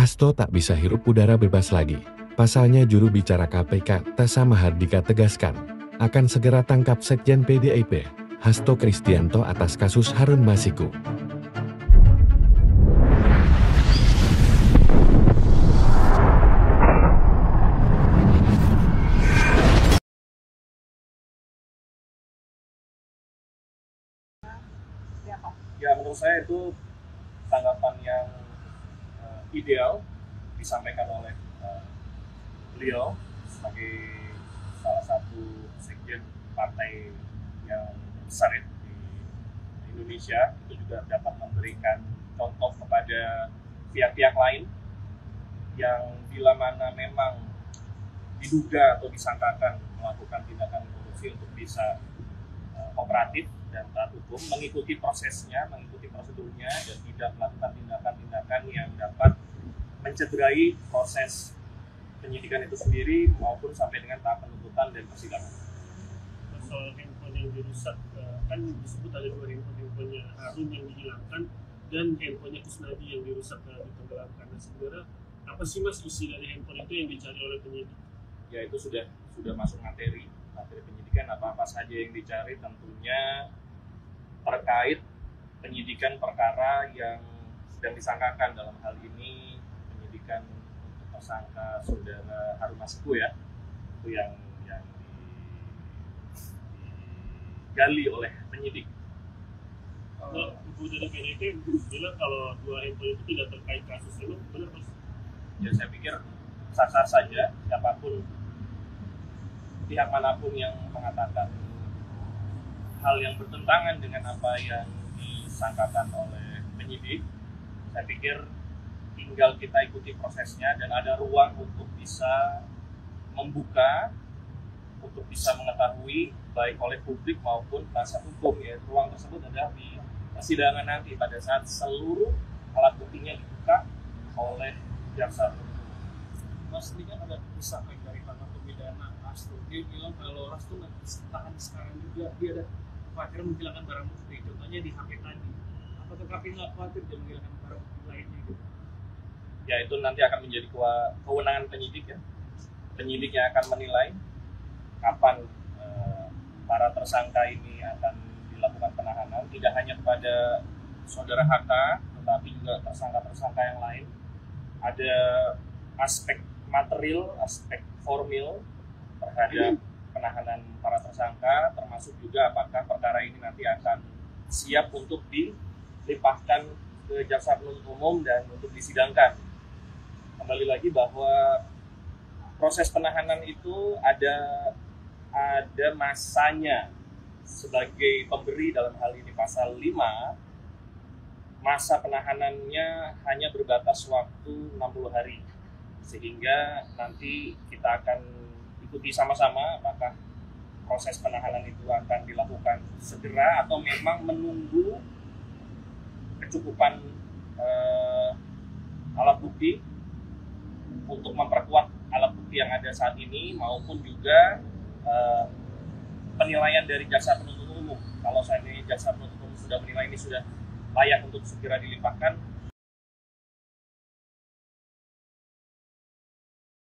Hasto tak bisa hirup udara bebas lagi. Pasalnya juru bicara KPK, Tassa Mahardika tegaskan, akan segera tangkap Sekjen PDIP, Hasto Kristianto atas kasus Harun Masiku. Ya, menurut saya itu tanggapan yang ideal disampaikan oleh beliau sebagai salah satu sekjen partai yang besar ya, di Indonesia. Itu juga dapat memberikan contoh kepada pihak-pihak lain yang bila mana memang diduga atau disangkakan melakukan tindakan korupsi untuk bisa kooperatif dan taat hukum, mengikuti prosesnya, mengikuti prosedurnya, dan tidak melakukan tindakan-tindakan yang dapat mencederai proses penyidikan itu sendiri maupun sampai dengan tahap penuntutan dan persidangan. Soal handphone yang dirusak, kan disebut ada dua handphonenya Harun yang dihilangkan dan handphonenya Kusnadi yang dirusak ditenggelamkan. Nah, sebenarnya apa sih Mas isi dari handphone itu yang dicari oleh penyidik? Ya, itu sudah masuk materi penyidikan, apa saja yang dicari, tentunya terkait penyidikan perkara yang sedang disangkakan, dalam hal ini penyidikan untuk tersangka saudara Harun Masiku ya, itu yang digali oleh penyidik. Ibu dari PDIP bilang kalau dua handphone itu tidak terkait kasus itu, benar Mas? Ya, saya pikir sah-sah saja siapapun, pihak manapun yang mengatakan hal yang bertentangan dengan apa yang disangkakan oleh penyidik. Saya pikir tinggal kita ikuti prosesnya dan ada ruang untuk bisa membuka, untuk bisa mengetahui baik oleh publik maupun penasihat hukum, ya. Ruang tersebut ada di persidangan nanti pada saat seluruh alat buktinya dibuka oleh jaksa. Mas, ini kan ada desakan dari pakar pidana Hasto. Dia bilang kalau Hasto nggak tahan sekarang juga, dia ada khawatir menghilangkan barang bukti. Contohnya di HP tadi. Apakah KPK nggak khawatir dia menghilangkan barang bukti lainnya gitu? Ya, itu nanti akan menjadi kewenangan penyidik ya. Penyidik yang akan menilai kapan para tersangka ini akan dilakukan penahanan, tidak hanya kepada saudara HK, tetapi juga tersangka-tersangka yang lain. Ada aspek material, aspek formil terhadap penahanan para tersangka, termasuk juga apakah perkara ini nanti akan siap untuk dilimpahkan ke jaksa penuntut umum dan untuk disidangkan. Kembali lagi bahwa proses penahanan itu ada masanya. Sebagai pemberi dalam hal ini pasal 5, masa penahanannya hanya berbatas waktu 60 hari. Sehingga nanti kita akan ikuti sama-sama apakah proses penahanan itu akan dilakukan segera atau memang menunggu kecukupan alat bukti untuk memperkuat alat bukti yang ada saat ini, maupun juga penilaian dari jaksa penuntut umum. Kalau saat ini jaksa penuntut umum sudah menilai ini sudah layak untuk segera dilimpahkan,